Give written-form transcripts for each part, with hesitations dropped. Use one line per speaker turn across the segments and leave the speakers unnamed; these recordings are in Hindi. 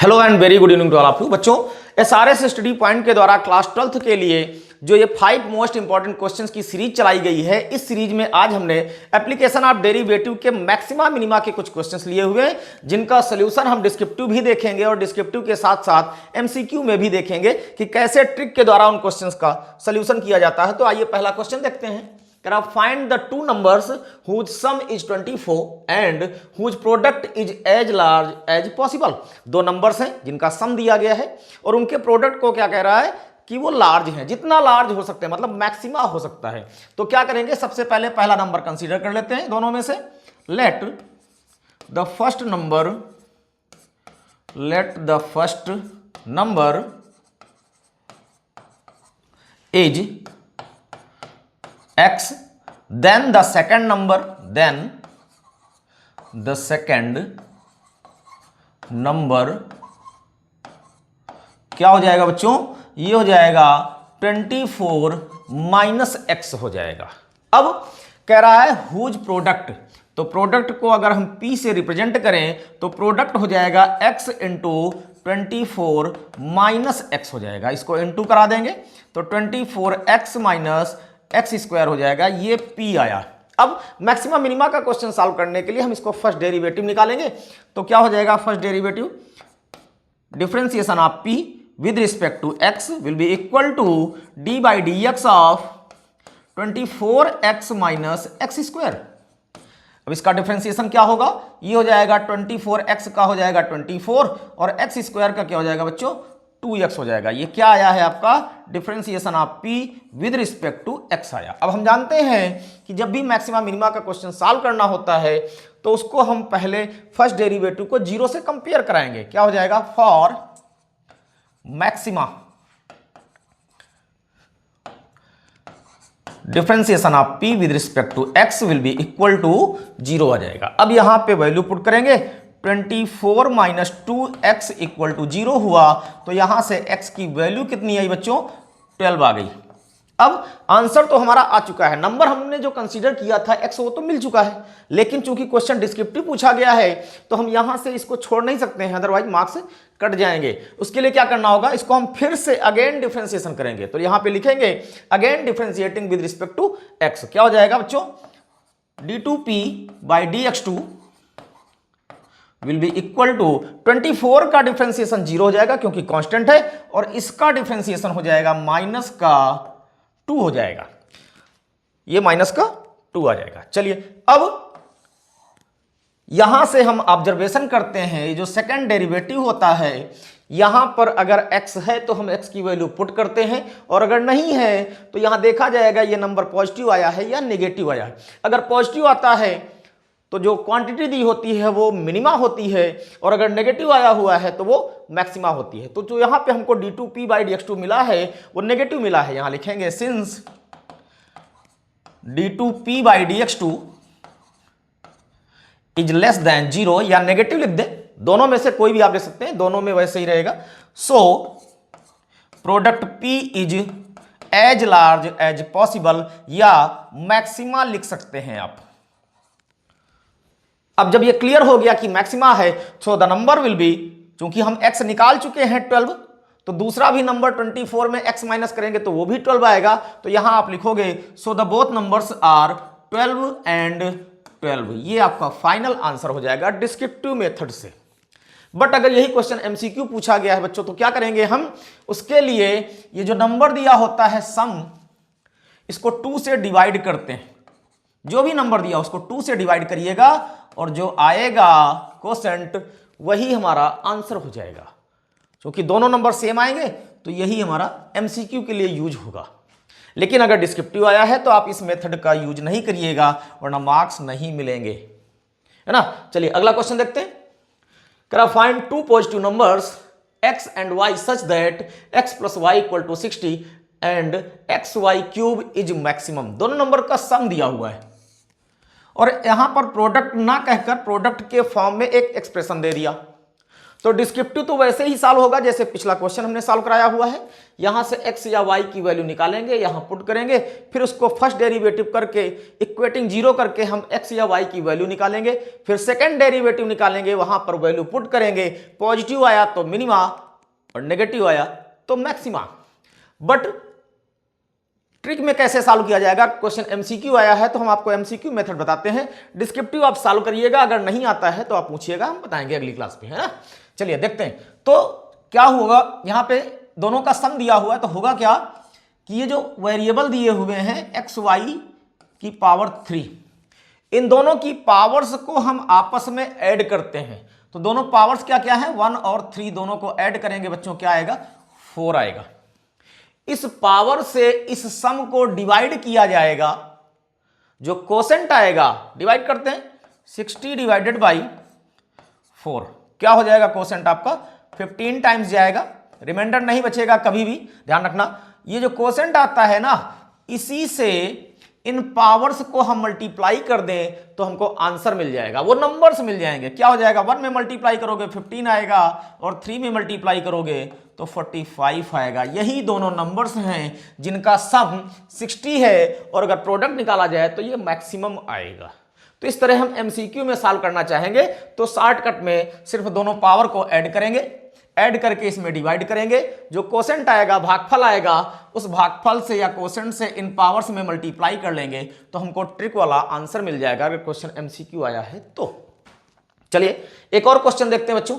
Hello and very good evening to all of you बच्चों। एसआरएस स्टडी पॉइंट के द्वारा क्लास 12th के लिए जो ये 5 मोस्ट इंपॉर्टेंट क्वेश्चंस की सीरीज चलाई गई है, इस सीरीज में आज हमने एप्लीकेशन ऑफ डेरिवेटिव के मैक्सिमा मिनिमा के कुछ क्वेश्चंस लिए हुए हैं, जिनका सोल्यूशन हम डिस्क्रिप्टिव भी देखेंगे और डिस्क्रिप्टिव के साथ साथ एमसीक्यू में भी देखेंगे कि कैसे ट्रिक के द्वारा उन क्वेश्चंस का सोल्यूशन किया जाता है। तो आइए पहला क्वेश्चन देखते हैं। Find the two numbers whose sum is 24 and whose product is as large as possible। दो नंबर्स हैं जिनका सम दिया गया है और उनके प्रोडक्ट को क्या कह रहा है कि वो लार्ज है, जितना लार्ज हो सकते हैं, मतलब मैक्सिमा हो सकता है। तो क्या करेंगे, सबसे पहले पहला नंबर कंसीडर कर लेते हैं दोनों में से। Let the first number is x, then the second number क्या हो जाएगा बच्चों, ये हो जाएगा 24 माइनस एक्स हो जाएगा। अब कह रहा है हुज प्रोडक्ट, तो प्रोडक्ट को अगर हम p से रिप्रेजेंट करें तो प्रोडक्ट हो जाएगा x इंटू 24 माइनस एक्स हो जाएगा। इसको इंटू करा देंगे तो 24x माइनस एक्स स्क्वायर हो जाएगा, ये p आया। अब मैक्सिमा मिनिमा का क्वेश्चन सॉल्व करने के लिए हम इसको फर्स्ट डेरिवेटिव निकालेंगे। तो क्या हो जाएगा, first derivative differentiation of p with respect to x will be equal to d by d x of 24x minus x square. अब इसका डिफरेंशिएशन क्या होगा, ये हो जाएगा 24x का हो जाएगा 24 और x स्क्वायर का क्या हो जाएगा बच्चों 2x हो जाएगा। ये क्या आया है आपका differentiation of p with respect to x आया। अब हम जानते हैं कि जब भी मैक्सिमा मिनिमा का क्वेश्चन सॉल्व करना होता है तो उसको हम पहले फर्स्ट डेरिवेटिव को जीरो से कंपेयर कराएंगे। क्या हो जाएगा, for maxima differentiation of p with respect to x will be equal to 0 आ जाएगा। अब यहां पे वैल्यू पुट करेंगे, 24 माइनस 2x इक्वल टू 0 हुआ, तो यहां से x की वैल्यू कितनी आई बच्चों, 12 आ गई। अब आंसर तो हमारा आ चुका है, नंबर हमने जो कंसीडर किया था x वो तो मिल चुका है, लेकिन चूंकि क्वेश्चन डिस्क्रिप्टिव पूछा गया है तो हम यहां से इसको छोड़ नहीं सकते हैं, अदरवाइज मार्क्स कट जाएंगे। उसके लिए क्या करना होगा, इसको हम फिर से अगेन डिफरेंशिएशन करेंगे। तो यहां पे लिखेंगे again differentiating with respect to x। क्या हो जाएगा बच्चों, d2p by dx2 will be equal to 24 का डिफरेंशिएशन 0 हो जाएगा क्योंकि कांस्टेंट है, और इसका डिफरेंशिएशन हो जाएगा माइनस का 2 हो जाएगा, ये माइनस का 2 आ जाएगा। चलिए अब यहां से हम ऑब्जर्वेशन करते हैं, जो सेकंड डेरिवेटिव होता है यहां पर अगर x है तो हम x की वैल्यू पुट करते हैं, और अगर नहीं है तो यहां देखा जाएगा ये नंबर पॉजिटिव आया है या नेगेटिव आया है। अगर पॉजिटिव आता है तो जो क्वांटिटी दी होती है वो मिनिमा होती है, और अगर नेगेटिव आया हुआ है तो वो मैक्सिमा होती है। तो जो यहां पे हमको d2p बाई dx2 मिला है वो नेगेटिव मिला है। यहां लिखेंगे since d2p by dx2 is less than 0, या नेगेटिव लिख दे, दोनों में से कोई भी आप ले सकते हैं, दोनों में वैसे ही रहेगा। So product p is as large as possible, या मैक्सिमा लिख सकते हैं आप। अब जब ये क्लियर हो गया कि मैक्सिमा है, so the number will be, चूंकि हम x निकाल चुके हैं 12, तो दूसरा भी नंबर 24 में x माइनस करेंगे तो वो भी 12 आएगा। तो यहां आप लिखोगे so the both numbers are 12 and 12। ये आपका फाइनल आंसर हो जाएगा डिस्क्रिप्टिव मेथड से। बट अगर यही क्वेश्चन एमसीक्यू पूछा गया है बच्चों तो क्या करेंगे हम, उसके लिए ये जो नंबर दिया होता है सम, इसको 2 से डिवाइड करते हैं। जो भी नंबर दिया उसको 2 से डिवाइड करिएगा और जो आएगा कोसेंट वही हमारा आंसर हो जाएगा। क्योंकि दोनों नंबर सेम आएंगे तो यही हमारा एमसीक्यू के लिए यूज होगा। लेकिन अगर डिस्क्रिप्टिव आया है तो आप इस मेथड का यूज नहीं करिएगा, वरना मार्क्स नहीं मिलेंगे, है ना। चलिए अगला क्वेश्चन देखते हैं। करा find two positive numbers x and y such that x plus y equal to 60 and xy cube is maximum. दोनों नंबर का सम दिया हुआ है और यहां पर प्रोडक्ट ना कहकर प्रोडक्ट के फॉर्म में एक एक्सप्रेशन दे दिया। तो डिस्क्रिप्टिव तो वैसे ही सॉल्व होगा जैसे पिछला क्वेश्चन हमने सॉल्व कराया हुआ है। यहां से x या y की वैल्यू निकालेंगे, यहां पुट करेंगे, फिर उसको फर्स्ट डेरिवेटिव करके इक्वेटिंग जीरो करके हम x या y की वैल्यू निकालेंगे, फिर सेकंड डेरिवेटिव निकालेंगे, वहां पर वैल्यू पुट करेंगे, पॉजिटिव आया तो मिनिमा और नेगेटिव आया तो मैक्सिमा। बट ट्रिक में कैसे सॉल्व किया जाएगा, क्वेश्चन एमसीक्यू आया है तो हम आपको एमसीक्यू मेथड बताते हैं, डिस्क्रिप्टिव आप सॉल्व करिएगा, अगर नहीं आता है तो आप पूछिएगा, हम बताएंगे अगली क्लास में, है ना। चलिए देखते हैं तो क्या होगा। यहां पे दोनों का सम दिया हुआ है तो होगा क्या कि ये जो वेरिएबल दिए हुए हैं एक्स वाई की पावर 3, इन दोनों की पावर्स को हम आपस में ऐड करते हैं। तो दोनों पावर्स क्या क्या है, 1 और 3 दोनों को ऐड करेंगे बच्चों, क्या आएगा, 4 आएगा। इस पावर से इस सम को डिवाइड किया जाएगा, जो कोसेंट आएगा, डिवाइड करते हैं 60 डिवाइडेड बाई 4, क्या हो जाएगा कोसेंट आपका 15 टाइम्स जाएगा, रिमाइंडर नहीं बचेगा कभी भी, ध्यान रखना। ये जो कोसेंट आता है ना, इसी से इन पावर्स को हम मल्टीप्लाई कर दें तो हमको आंसर मिल जाएगा, वो नंबर्स मिल जाएंगे। क्या हो जाएगा, 1 में मल्टीप्लाई करोगे 15 आएगा और 3 में मल्टीप्लाई करोगे तो 45 आएगा। यही दोनों नंबर्स हैं जिनका सम 60 है और अगर प्रोडक्ट निकाला जाए तो ये मैक्सिमम आएगा। तो इस तरह हम एमसीक्यू में सॉल्व करना चाहेंगे तो शॉर्टकट में सिर्फ दोनों पावर को ऐड करेंगे, ऐड करके इसमें डिवाइड करेंगे, जो कोसेंट आएगा, भागफल आएगा, उस भागफल से या कोसेंट से इन पावर्स में मल्टीप्लाई कर लेंगे तो हमको ट्रिक वाला आंसर मिल जाएगा अगर क्वेश्चन एमसीक्यू आया है तो। चलिए एक और क्वेश्चन देखते हैं बच्चों,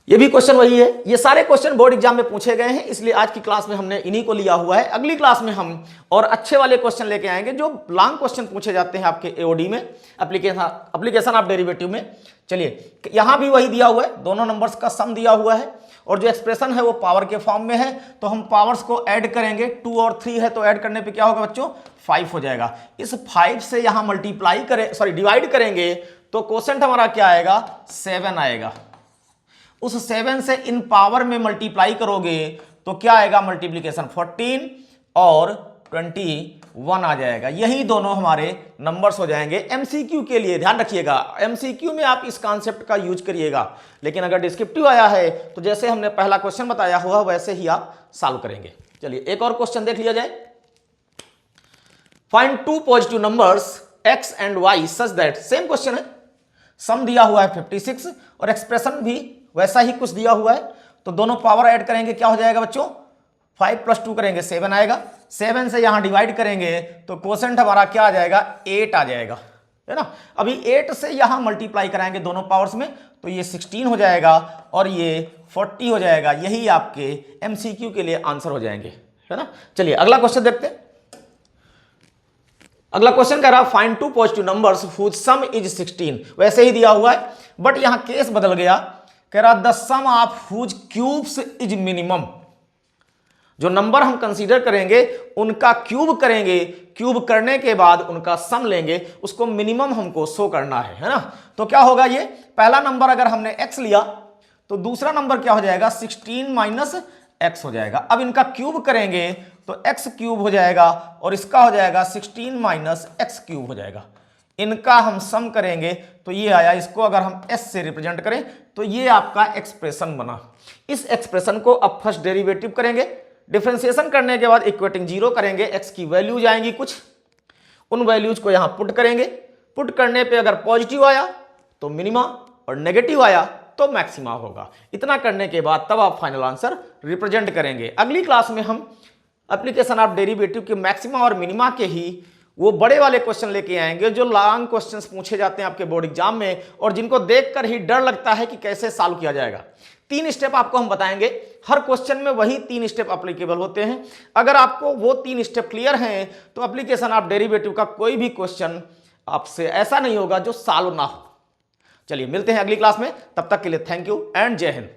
ये भी क्वेश्चन वही है, ये सारे क्वेश्चन बोर्ड एग्जाम में पूछे गए हैं, इसलिए आज की क्लास में हमने इन्हीं को लिया हुआ है। अगली क्लास में हम और अच्छे वाले क्वेश्चन लेके आएंगे, जो लॉन्ग क्वेश्चन पूछे जाते हैं आपके एओडी में, एप्लीकेशन ऑफ डेरिवेटिव में। चलिए यहां भी वही दिया हुआ है, दोनों नंबर्स का सम दिया हुआ है और जो एक्सप्रेशन है वो पावर के फॉर्म में है, तो हम पावर्स को ऐड करेंगे, 2 और 3 है तो ऐड करने पे क्या होगा बच्चों, 5 हो जाएगा। इस 5 से यहां मल्टीप्लाई करें, सॉरी डिवाइड करेंगे तो कोसेंट हमारा क्या आएगा, 7 आएगा। उस 7 से इन पावर में मल्टीप्लाई करोगे तो क्या आएगा, मल्टीप्लीकेशन 14 और 21 आ जाएगा। यही दोनों हमारे नंबर्स हो जाएंगे एमसीक्यू के लिए। ध्यान रखिएगा, एमसीक्यू में आप इस कॉन्सेप्ट का यूज करिएगा, लेकिन अगर डिस्क्रिप्टिव आया है तो जैसे हमने पहला क्वेश्चन बताया हुआ वैसे ही आप सॉल्व करेंगे। चलिए एक और क्वेश्चन देख लिया जाए। Find 2 positive numbers x and y such that, same question है, सम दिया हुआ है 56 और एक्सप्रेशन भी वैसा ही कुछ दिया हुआ है, तो दोनों पावर ऐड करेंगे, क्या हो जाएगा बच्चों, 5 + 2 करेंगे 7 आएगा। 7 से यहां डिवाइड करेंगे तो कोसेंट हमारा क्या आ जाएगा, 8 आ जाएगा, है ना। अभी 8 से यहां मल्टीप्लाई कराएंगे दोनों पावर्स में तो ये 16 हो जाएगा और ये 40 हो जाएगा। यही आपके एमसीक्यू के लिए आंसर हो जाएंगे, है ना। चलिए अगला क्वेश्चन देखते हैं। अगला क्वेश्चन कह रहा है find 2 positive numbers whose sum is 16, वैसे ही दिया हुआ है बट यहां केस बदल गया, कह रहा the sum of whose cubes is minimum. जो नंबर हम कंसीडर करेंगे उनका क्यूब करेंगे, क्यूब करने के बाद उनका सम लेंगे, उसको मिनिमम हमको शो करना है ना। तो क्या होगा, ये पहला नंबर अगर हमने x लिया तो दूसरा नंबर क्या हो जाएगा, 16 - x हो जाएगा। अब इनका क्यूब करेंगे तो x क्यूब हो जाएगा और इसका हो जाएगा 16 - x क्यूब हो जाएगा। इनका हम सम करेंगे तो ये आया, इसको अगर हम s से रिप्रेजेंट करें तो ये आपका एक्सप्रेशन बना। इस एक्सप्रेशन को अब फर्स्ट डेरिवेटिव करेंगे, डिफरेंशिएशन करने के बाद इक्वेटिंग जीरो करेंगे, x की वैल्यूज आएंगी कुछ, उन वैल्यूज को यहां पुट करेंगे, पुट करने पे अगर पॉजिटिव आया तो मिनिमा और नेगेटिव आया तो मैक्सिमा होगा। इतना करने के बाद तब आप फाइनल आंसर रिप्रेजेंट करेंगे। अगली क्लास में हम एप्लीकेशन ऑफ डेरिवेटिव के मैक्सिमा और मिनिमा के ही वो बड़े वाले क्वेश्चन लेके आएंगे, जो लॉन्ग क्वेश्चंस पूछे जाते हैं आपके बोर्ड एग्जाम में और जिनको देखकर ही डर लगता है कि कैसे सॉल्व किया जाएगा। 3 स्टेप आपको हम बताएंगे, हर क्वेश्चन में वही 3 स्टेप एप्लीकेबल होते हैं। अगर आपको वो 3 स्टेप क्लियर हैं तो एप्लीकेशन ऑफ डेरिवेटिव का कोई भी क्वेश्चन आपसे ऐसा नहीं होगा जो सॉल्व ना हो। चलिए मिलते हैं अगली क्लास में, तब तक के लिए थैंक यू एंड जय हिंद।